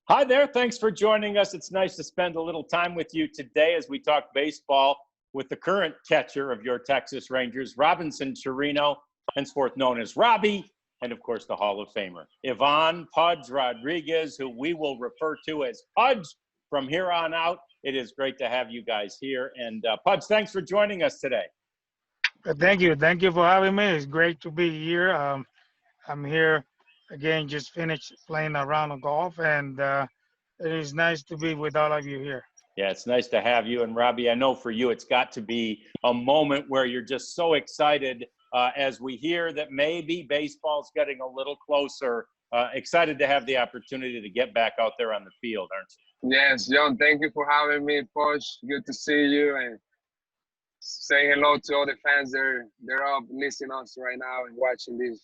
Hi there. Thanks for joining us. It's nice to spend a little time with you today as we talk baseball with the current catcher of your Texas Rangers, Robinson Chirinos, henceforth known as Robbie, and of course the Hall of Famer, Ivan Pudge Rodriguez, who we will refer to as Pudge from here on out. It is great to have you guys here. And Pudge, thanks for joining us today. Thank you. Thank you for having me. It's great to be here. I'm here again, just finished playing a round of golf, and it is nice to be with all of you here. Yeah, it's nice to have you. And Robbie, I know for you, it's got to be a moment where you're just so excited as we hear that maybe baseball's getting a little closer. Excited to have the opportunity to get back out there on the field, aren't you? Yes, John, thank you for having me, Pudge. Good to see you and say hello to all the fans. They're up listening to us right now and watching this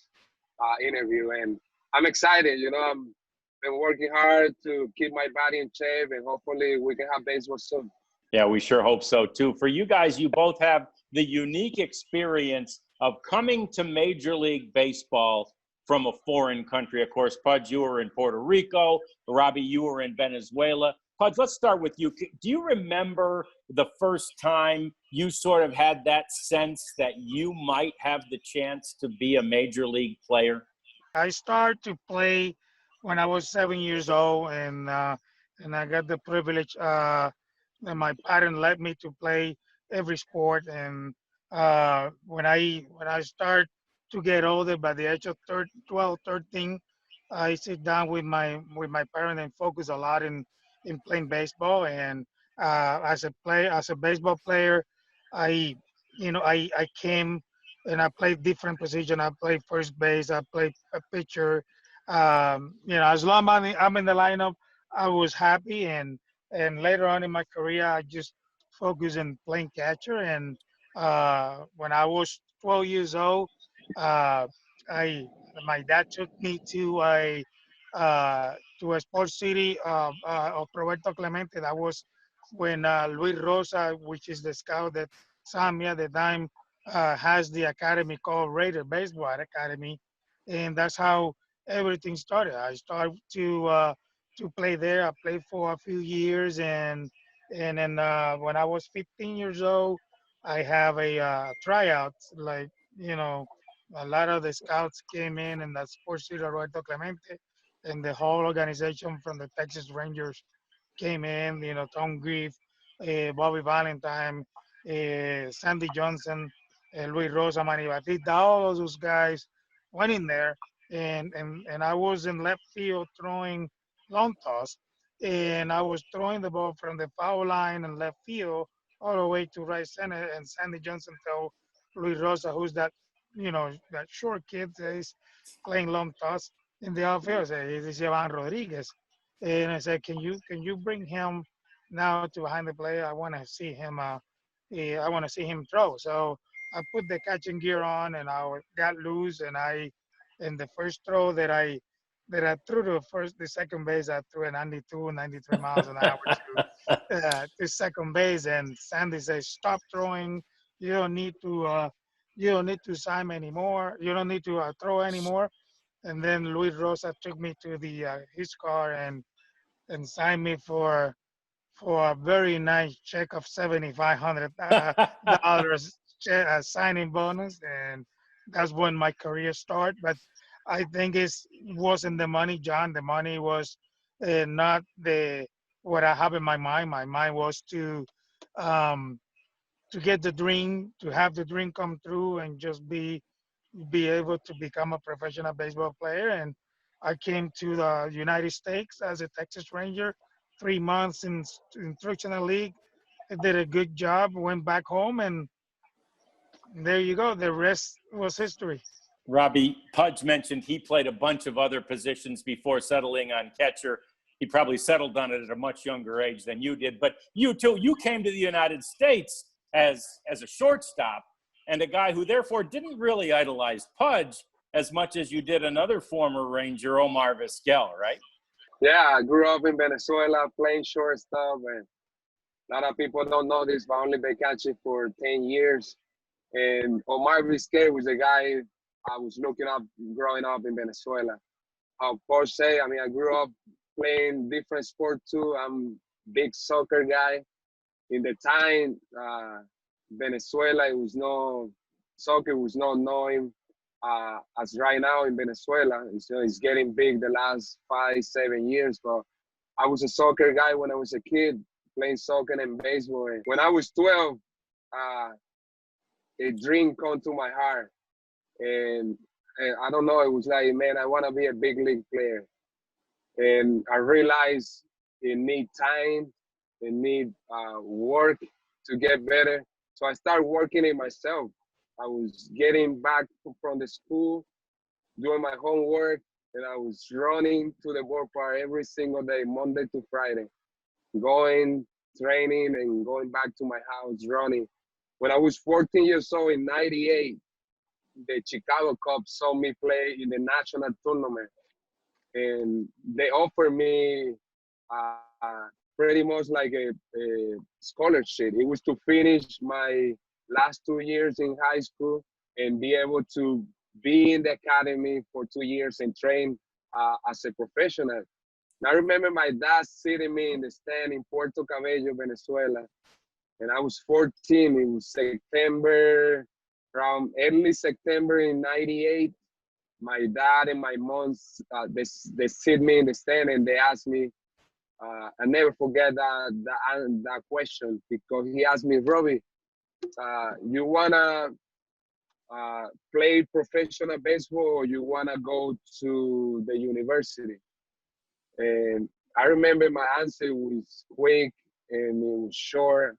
interview. And I'm excited. I've been working hard to keep my body in shape, and hopefully we can have baseball soon. Yeah, we sure hope so too. For you guys, you both have the unique experience of coming to Major League Baseball from a foreign country. Of course, Pudge, you were in Puerto Rico. Robbie, you were in Venezuela. Pudge, let's start with you. Do you remember the first time you sort of had that sense that you might have the chance to be a Major League player? I started to play when I was 7 years old, and I got the privilege that my parents let me to play every sport. And when I start to get older, by the age of 12, 13, I sit down with my parents and focus a lot in playing baseball. And as a baseball player, I I came and I played different position. I played first base. I played a pitcher. As long as I'm in the lineup, I was happy. And later on in my career, I just focused on playing catcher. And when I was 12 years old, uh, I my dad took me to a sports city of Roberto Clemente. That was when Luis Rosa, which is the scout that signed me at the time, has the academy called Raider Baseball Academy, and that's how everything started. I started to play there. I played for a few years, and then when I was 15 years old, I have a tryout. Like you know, a lot of the scouts came in that sports city of Roberto Clemente, and the whole organization from the Texas Rangers came in. Tom Grief, Bobby Valentine, Sandy Johnson, Luis Rosa, Manny Batista, all of those guys went in there, and I was in left field throwing long toss, and I was throwing the ball from the foul line and left field all the way to right center, and Sandy Johnson told Luis Rosa, who's that short kid that is playing long toss in the outfield, say, this is Llevaron Rodriguez. And I said, can you bring him now to behind the plate? I want to see him. I want to see him throw. So I put the catching gear on, and I got loose, and the first throw that I threw the second base, I threw a 92, 93 miles an hour to second base, and Sandy says, "Stop throwing. You don't need to. You don't need to sign anymore. You don't need to throw anymore." And then Luis Rosa took me to the his car and signed me for a very nice check of $7,500 dollars signing bonus, and that's when my career started. But I think it wasn't the money, John. The money was not the what I have in my mind. My mind was um, to get the dream, to have the dream come true, and just be able to become a professional baseball player. And I came to the United States as a Texas Ranger, 3 months in instructional league. I did a good job, went back home, and there you go. The rest was history. Robbie, Pudge mentioned he played a bunch of other positions before settling on catcher. He probably settled on it at a much younger age than you did. But you too, you came to the United States as a shortstop, and a guy who therefore didn't really idolize Pudge as much as you did another former Ranger, Omar Vizquel, right? Yeah, I grew up in Venezuela playing shortstop, and a lot of people don't know this, but I only been catching for 10 years. And Omar Vizquel was a guy I was looking up growing up in Venezuela. How Porsche say, I mean, I grew up playing different sport too. I'm big soccer guy. In the time, Venezuela, it was no soccer was not known as right now in Venezuela. It's getting big the last 5-7 years. But I was a soccer guy when I was a kid, playing soccer and baseball. And when I was 12, a dream come to my heart, and I don't know. It was like, man, I want to be a big league player. And I realized it need time, it need work to get better. So I started working it myself. I was getting back from the school, doing my homework, and I was running to the ballpark every single day, Monday to Friday, going, training, and going back to my house running. When I was 14 years old in '98, the Chicago Cubs saw me play in the national tournament, and they offered me pretty much like a scholarship. It was to finish my last 2 years in high school and be able to be in the academy for 2 years and train as a professional. And I remember my dad sitting me in the stand in Puerto Cabello, Venezuela, and I was 14. It was September, around early September in '98. My dad and my mom, they sit me in the stand and they asked me, I never forget that question, because he asked me, Robbie, you wanna play professional baseball or you wanna go to the university? And I remember my answer was quick and it was short.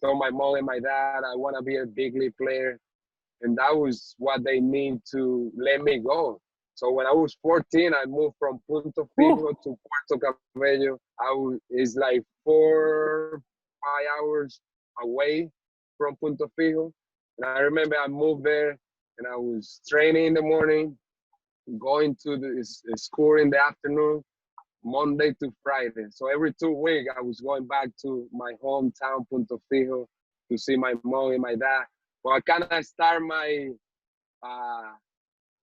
Told my mom and my dad, I wanna be a big league player. And that was what they need to let me go. So when I was 14, I moved from Punto Fijo to Puerto Cabello. It's like 4-5 hours away from Punto Fijo. And I remember I moved there and I was training in the morning, going to the school in the afternoon, Monday to Friday. So every 2 weeks, I was going back to my hometown, Punto Fijo, to see my mom and my dad. Well, I kind of started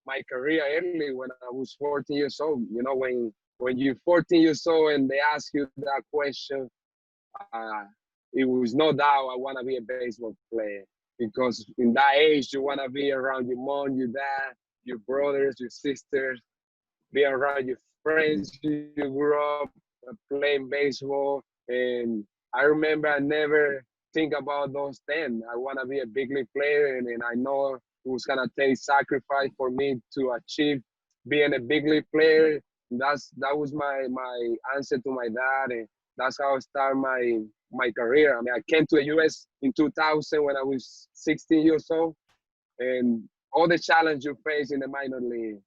my career early when I was 14 years old. You know, when you're 14 years old and they ask you that question, it was no doubt I want to be a baseball player, because in that age you want to be around your mom, your dad, your brothers, your sisters, be around your friends you grew up playing baseball. And I remember I never think about those things. I want to be a big league player, and I know it was gonna take sacrifice for me to achieve being a big league player. That was my answer to my dad, and that's how I started my career. I mean, I came to the U.S. in 2000 when I was 16 years old, and all the challenge you face in the minor league.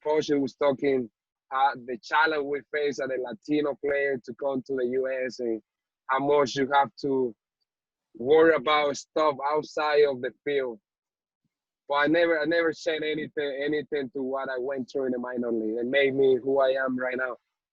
Pudge was talking the challenge we face as a Latino player to come to the U.S. and how much you have to worry about stuff outside of the field. But I never said anything to what I went through in the minor league. It made me who I am right now.